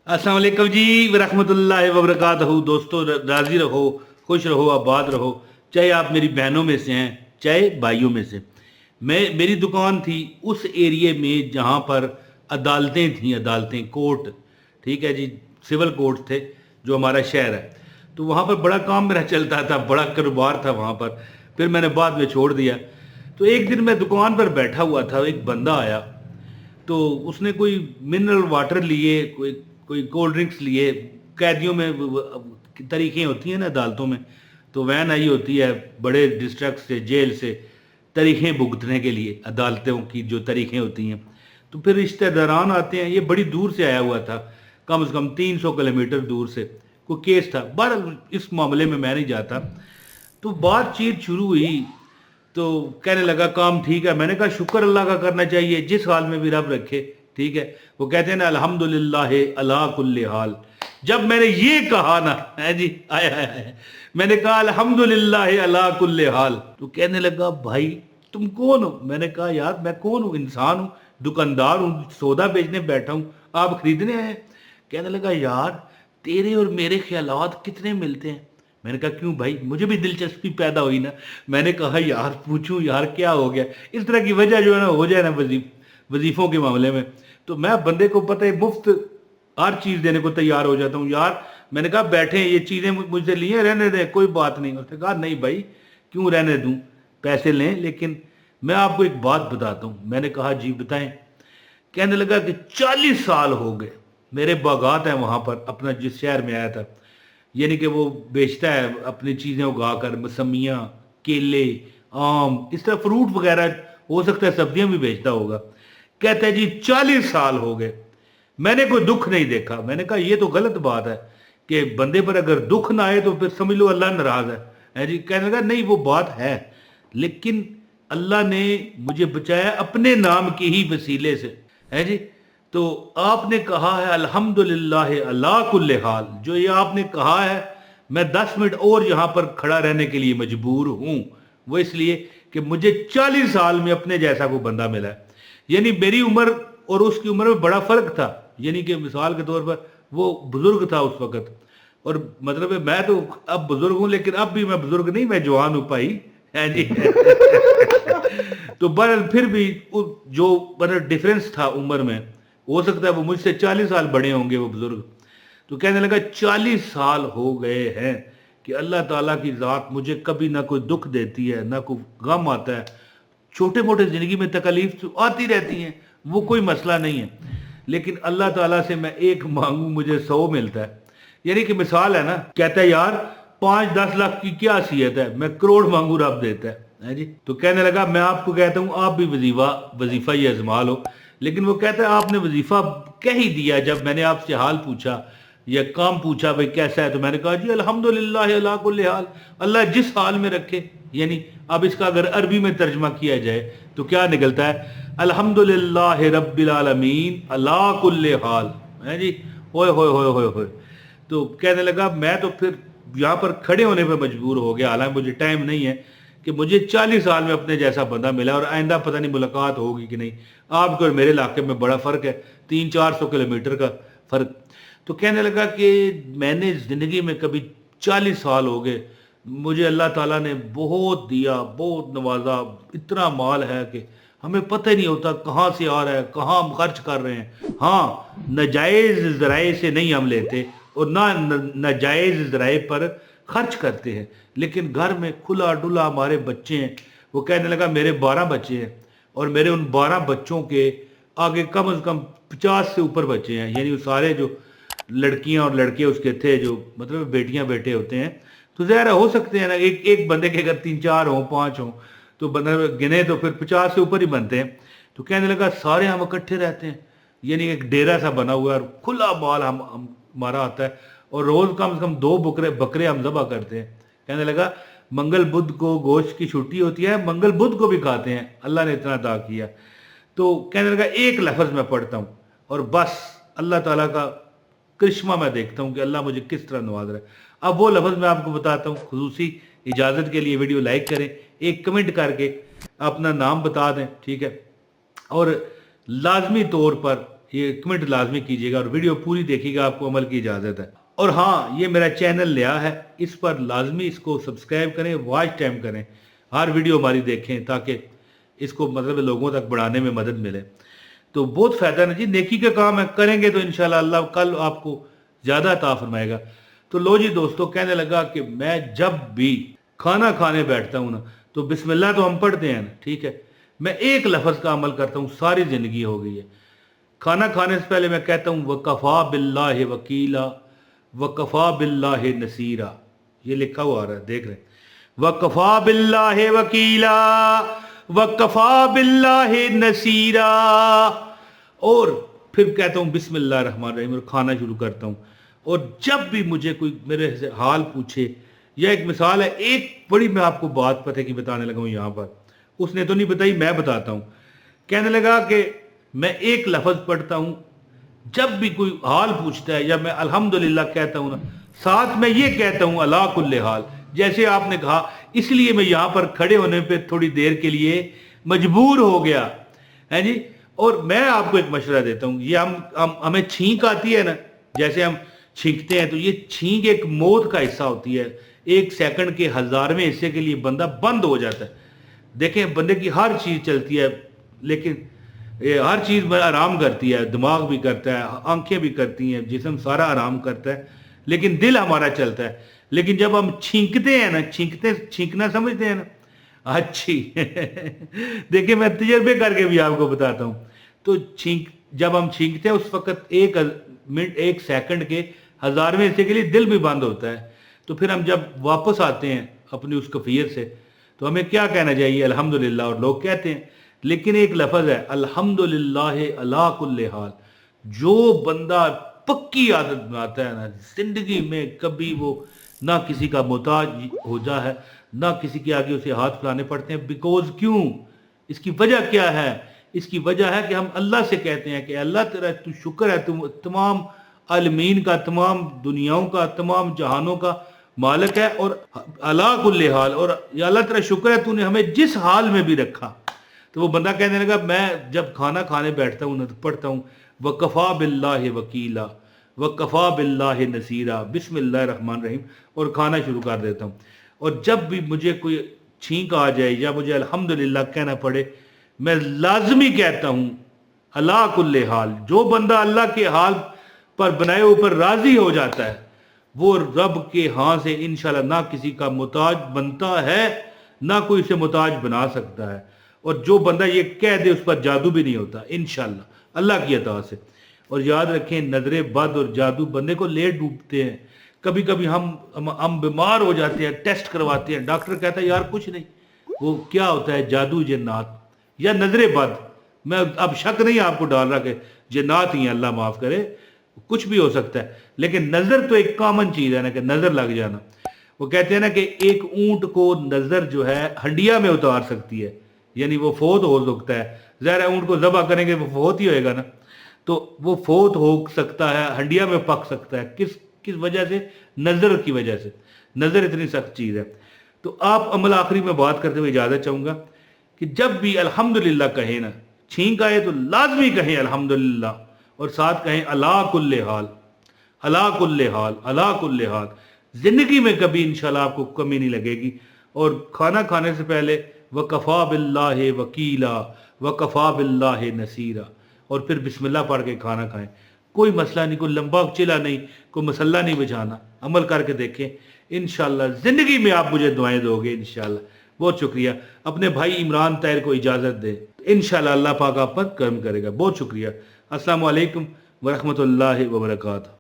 अस्सलाम वालेकुम जी वरहमतुल्लाहि वबरकातहू। दोस्तों, राज़ी रहो, खुश रहो, आबाद रहो। चाहे आप मेरी बहनों में से हैं, चाहे भाइयों में से। मेरी दुकान थी उस एरिए में जहाँ पर अदालतें थीं, अदालतें, कोर्ट, ठीक है जी, सिविल कोर्ट थे, जो हमारा शहर है। तो वहाँ पर बड़ा काम मेरा चलता था, बड़ा कारोबार था वहाँ पर। फिर मैंने बाद में छोड़ दिया। तो एक दिन मैं दुकान पर बैठा हुआ था, एक बंदा आया। तो उसने कोई मिनरल वाटर लिए, कोई कोई कोल्ड ड्रिंक्स लिए। कैदियों में तरीक़ें होती हैं ना अदालतों में, तो वैन आई होती है बड़े डिस्ट्रिक्ट से, जेल से, तरीक़ें भुगतने के लिए। अदालतों की जो तरीक़ें होती हैं, तो फिर रिश्तेदारान आते हैं। ये बड़ी दूर से आया हुआ था, कम से कम 300 किलोमीटर दूर से कोई केस था। बहरहाल इस मामले में मैं नहीं जाता। तो बातचीत शुरू हुई, तो कहने लगा काम ठीक है। मैंने कहा शुक्र अल्लाह का करना चाहिए, जिस हाल में भी रब रखे, ठीक है। वो कहते हैं ना, अल्हम्दुलिल्लाह अला कुल्li हाल। जब मैंने ये कहा ना, है जी, आया है, मैंने कहा अल्हम्दुलिल्लाह अला कुल्li हाल, तो कहने लगा भाई तुम कौन हो? मैंने कहा यार मैं कौन हूँ, इंसान हूँ, दुकानदार हूँ, सौदा बेचने बैठा हूँ, आप खरीदने आए? कहने लगा यार तेरे और मेरे ख्यालात कितने मिलते हैं। मैंने कहा क्यों भाई? मुझे भी दिलचस्पी पैदा हुई ना। मैंने कहा यार पूछूं यार क्या हो गया। इस तरह की वजह जो है ना हो जाए ना वजीफों के मामले में, तो मैं बंदे को पता है मुफ्त हर चीज़ देने को तैयार हो जाता हूँ यार। मैंने कहा बैठे ये चीज़ें मुझसे लिए, रहने दें, कोई बात नहीं। उसने कहा नहीं भाई क्यों रहने दूँ, पैसे लें, लेकिन मैं आपको एक बात बताता हूँ। मैंने कहा जी बताएं। कहने लगा कि 40 साल हो गए, मेरे बागात हैं वहाँ पर, अपना जिस शहर में आया था, यानी कि वो बेचता है अपनी चीज़ें उगा कर, मौसमियाँ, केले, आम, इस तरह फ्रूट वगैरह, हो सकता है सब्जियां भी बेचता होगा। कहता है जी 40 साल हो गए मैंने कोई दुख नहीं देखा। मैंने कहा ये तो गलत बात है कि बंदे पर अगर दुख ना आए तो फिर समझ लो अल्लाह नाराज है जी। कहने लगा नहीं वो बात है, लेकिन अल्लाह ने मुझे बचाया अपने नाम के ही वसीले से, है जी। तो आपने कहा है अल्हम्दुलिल्लाह अला कुल्ले हाल, जो ये आपने कहा है, मैं 10 मिनट और यहाँ पर खड़ा रहने के लिए मजबूर हूँ। वो इसलिए कि मुझे 40 साल में अपने जैसा को बंदा मिला है। यानी मेरी उम्र और उसकी उम्र में बड़ा फ़र्क था। यानी कि मिसाल के तौर पर वो बुज़ुर्ग था उस वक़्त, और मतलब है मैं तो अब बुज़ुर्ग हूँ, लेकिन अब भी मैं बुज़ुर्ग नहीं, मैं जवान हूँ भाई, है जी। तो बहरहाल फिर भी जो मतलब डिफरेंस था उम्र में, हो सकता है वो मुझसे 40 साल बड़े होंगे वो बुजुर्ग। तो कहने लगा 40 साल हो गए हैं कि अल्लाह ताला की ज़ात मुझे कभी ना कोई दुख देती है, ना कोई गम आता है। छोटे मोटे ज़िंदगी में तकलीफ तो आती रहती हैं, वो कोई मसला नहीं है, लेकिन अल्लाह ताला से मैं एक मांगूं मुझे 100 मिलता है। यानी कि मिसाल है ना, कहता है यार 5-10 लाख की क्या हैसियत है, मैं करोड़ मांगू रब देता है जी। तो कहने लगा मैं आपको कहता हूँ आप भी वजीफा ही आजमा लो। लेकिन वो कहता है आपने वजीफा कह ही दिया, जब मैंने आपसे हाल पूछा या काम पूछा भाई कैसा है, तो मैंने कहा जी अल्हम्दुलिल्लाह अला कुल्li हाल, अल्लाह जिस हाल में रखे। यानी अब इसका अगर अरबी में तर्जमा किया जाए तो क्या निकलता है, अल्हम्दुलिल्लाह रब्बिल आलमीन अला कुल्li हाल, है जी। होए होए होए होए होए। तो कहने लगा मैं तो फिर यहाँ पर खड़े होने पर मजबूर हो गया, हालांकि मुझे टाइम नहीं है, कि मुझे 40 साल में अपने जैसा बंदा मिला, और आइंदा पता नहीं मुलाकात होगी कि नहीं। आपके और मेरे इलाके में बड़ा फ़र्क है, 300-400 किलोमीटर का फ़र्क। तो कहने लगा कि मैंने ज़िंदगी में कभी 40 साल हो गए, मुझे अल्लाह ताला ने बहुत दिया, बहुत नवाजा, इतना माल है कि हमें पता ही नहीं होता कहाँ से आ रहा है, कहाँ हम खर्च कर रहे हैं। हाँ, नाजायज़ ज़राए से नहीं हम लेते, और ना नाजायज़ ज़राए पर खर्च करते हैं, लेकिन घर में खुला डुला हमारे बच्चे हैं। वो कहने लगा मेरे 12 बच्चे हैं, और मेरे उन 12 बच्चों के आगे कम से कम 50 से ऊपर बच्चे हैं। यानी वो सारे जो लड़कियां और लड़के उसके थे, जो मतलब बेटियां बेटे होते हैं, तो ज़ाहिर हो सकते हैं ना, एक एक बंदे के अगर 3-4 हों, 5 हों, तो बंदा गिने तो फिर 50 से ऊपर ही बनते हैं। तो कहने लगा सारे हम इकट्ठे रहते हैं, यानी एक डेरा सा बना हुआ है, और खुला माल हम हमारा आता है, और रोज़ कम से कम 2 बकरे बकरे हम ज़बह करते हैं। कहने लगा मंगल बुध को गोश्त की छुट्टी होती है, मंगल बुध को भी खाते हैं, अल्लाह ने इतना अता किया। तो कहने लगा एक लफ्ज़ मैं पढ़ता हूँ और बस अल्लाह ताला का करिश्मा मैं देखता हूँ कि अल्लाह मुझे किस तरह नवाज रहा है। अब वो लफ्ज़ मैं आपको बताता हूँ, खुसूसी इजाज़त के लिए वीडियो लाइक करें, एक कमेंट करके अपना नाम बता दें, ठीक है, और लाजमी तौर पर یہ کمنٹ لازمی کیجیے گا اور ویڈیو پوری دیکھیے گا، آپ کو عمل کی اجازت ہے۔ اور ہاں، یہ میرا چینل نیا ہے، اس پر لازمی اس کو سبسکرائب کریں، واچ ٹائم کریں، ہر ویڈیو ہماری دیکھیں تاکہ اس کو مطلب لوگوں تک بڑھانے میں مدد ملے۔ تو بہت فائدہ ہے جی، نیکی کا کام ہے، کریں گے تو انشاءاللہ اللہ کل آپ کو زیادہ عطا فرمائے گا۔ تو لو جی دوستو، کہنے لگا کہ میں جب بھی کھانا کھانے بیٹھتا ہوں نا تو بسم اللہ تو ہم پڑھتے ہیں نا، ٹھیک ہے، میں ایک لفظ کا عمل کرتا ہوں، ساری زندگی ہو گئی ہے۔ کھانا کھانے سے پہلے میں کہتا ہوں وَقَفَا بِاللَّهِ وَكِيلًا وَقَفَا بِاللَّهِ نَصِيرًا، یہ لکھا ہوا آ رہا ہے، دیکھ رہے ہیں، وَقَفَا بِاللَّهِ وَكِيلًا وَقَفَا بِاللَّهِ نَصِيرًا، اور پھر کہتا ہوں بسم اللہ الرحمن الرحیم اور کھانا شروع کرتا ہوں۔ اور جب بھی مجھے کوئی میرے سے حال پوچھے، یا ایک مثال ہے، ایک بڑی میں آپ کو بات پتہ کی بتانے لگا ہوں یہاں پر، اس نے تو نہیں بتائی، میں بتاتا ہوں۔ کہنے لگا کہ میں ایک لفظ پڑھتا ہوں، جب بھی کوئی حال پوچھتا ہے یا میں الحمدللہ کہتا ہوں نا، ساتھ میں یہ کہتا ہوں علا کل حال، جیسے آپ نے کہا، اس لیے میں یہاں پر کھڑے ہونے پہ تھوڑی دیر کے لیے مجبور ہو گیا ہے جی۔ اور میں آپ کو ایک مشورہ دیتا ہوں، یہ ہمیں چھینک آتی ہے نا، جیسے ہم چھینکتے ہیں تو یہ چھینک ایک موت کا حصہ ہوتی ہے، ایک سیکنڈ کے 1000ویں حصے کے لیے بندہ بند ہو جاتا ہے۔ دیکھیں بندے کی ہر چیز چلتی ہے، لیکن ہر چیز میں آرام کرتی ہے، دماغ بھی کرتا ہے، آنکھیں بھی کرتی ہیں، جسم سارا آرام کرتا ہے، لیکن دل ہمارا چلتا ہے۔ لیکن جب ہم چھینکتے ہیں نا، چھینکنا سمجھتے ہیں نا، اچھی دیکھیں میں تجربے کر کے بھی آپ کو بتاتا ہوں۔ تو جب ہم چھینکتے ہیں اس وقت ایک سیکنڈ کے 1000ویں حصے کے لیے دل بھی بند ہوتا ہے۔ تو پھر ہم جب واپس آتے ہیں اپنی اس کیفیت سے تو ہمیں کیا کہنا چاہیے؟ الحمدللہ، اور لوگ کہتے ہیں، لیکن ایک لفظ ہے الحمدللہ علی کل حال۔ جو بندہ پکی عادت بناتا ہے نا، زندگی میں کبھی وہ نہ کسی کا محتاج ہو جا ہے، نہ کسی کے آگے اسے ہاتھ پھیلانے پڑتے ہیں، بیکوز کیوں؟ اس کی وجہ کیا ہے؟ اس کی وجہ ہے کہ ہم اللہ سے کہتے ہیں کہ اللہ تیرا تو شکر ہے، تم تمام عالمین کا، تمام دنیاؤں کا، تمام جہانوں کا مالک ہے، اور علی کل حال، اور یا اللہ تیرا شکر ہے تو نے ہمیں جس حال میں بھی رکھا۔ تو وہ بندہ کہنے لگا میں جب کھانا کھانے بیٹھتا ہوں تو پڑھتا ہوں وَقَفَا بِاللَّهِ وَكِيلًا وَقَفَا بِاللَّهِ نَصِيرًا، بسم اللہ الرحمن الرحیم، اور کھانا شروع کر دیتا ہوں۔ اور جب بھی مجھے کوئی چھینک آ جائے یا مجھے الحمدللہ کہنا پڑے، میں لازمی کہتا ہوں علی کل حال۔ جو بندہ اللہ کے حال پر بنائے اوپر راضی ہو جاتا ہے، وہ رب کے ہاں سے انشاءاللہ نہ کسی کا محتاج بنتا ہے، نہ کوئی اسے محتاج بنا سکتا ہے۔ اور جو بندہ یہ کہہ دے اس پر جادو بھی نہیں ہوتا انشاءاللہ اللہ کی عطا سے۔ اور یاد رکھیں، نظر بد اور جادو بندے کو لے ڈوبتے ہیں۔ کبھی کبھی ہم بیمار ہو جاتے ہیں، ٹیسٹ کرواتے ہیں، ڈاکٹر کہتا ہے یار کچھ نہیں، وہ کیا ہوتا ہے؟ جادو، جنات یا نظر بد۔ میں اب شک نہیں آپ کو ڈال رہا کہ جنات ہی ہیں، اللہ معاف کرے، کچھ بھی ہو سکتا ہے، لیکن نظر تو ایک کامن چیز ہے نا، کہ نظر لگ جانا۔ وہ کہتے ہیں نا کہ ایک اونٹ کو نظر جو ہے ہنڈیا میں اتار سکتی ہے، یعنی وہ فوت ہو سکتا ہے۔ ظاہر ہے اونٹ کو ذبح کریں گے وہ فوت ہی ہوئے گا نا، تو وہ فوت ہو سکتا ہے، ہنڈیا میں پک سکتا ہے، کس وجہ سے؟ نظر کی وجہ سے۔ نظر اتنی سخت چیز ہے۔ تو آپ عمل آخری میں بات کرتے ہوئے اجازت چاہوں گا کہ جب بھی الحمدللہ کہیں نا، چھینک آئے تو لازمی کہیں الحمدللہ، اور ساتھ کہیں علی کل حال، علی کل حال، علی کل حال۔ زندگی میں کبھی انشاءاللہ آپ کو کمی نہیں لگے گی۔ اور کھانا کھانے سے پہلے وَقَفَا بِاللَّهِ وَكِيلًا وَقَفَا بِاللَّهِ نَصِيرًا، اور پھر بسم اللہ پڑھ کے کھانا کھائیں۔ کوئی مسئلہ نہیں، کوئی لمبا چلا نہیں، کوئی مسئلہ نہیں بجھانا، عمل کر کے دیکھیں، انشاءاللہ زندگی میں آپ مجھے دعائیں دو گے انشاءاللہ۔ بہت شکریہ۔ اپنے بھائی عمران طاہر کو اجازت دے، انشاءاللہ اللہ پاک آپ پر کرم کرے گا۔ بہت شکریہ۔ السلام علیکم ورحمۃ اللہ وبرکاتہ۔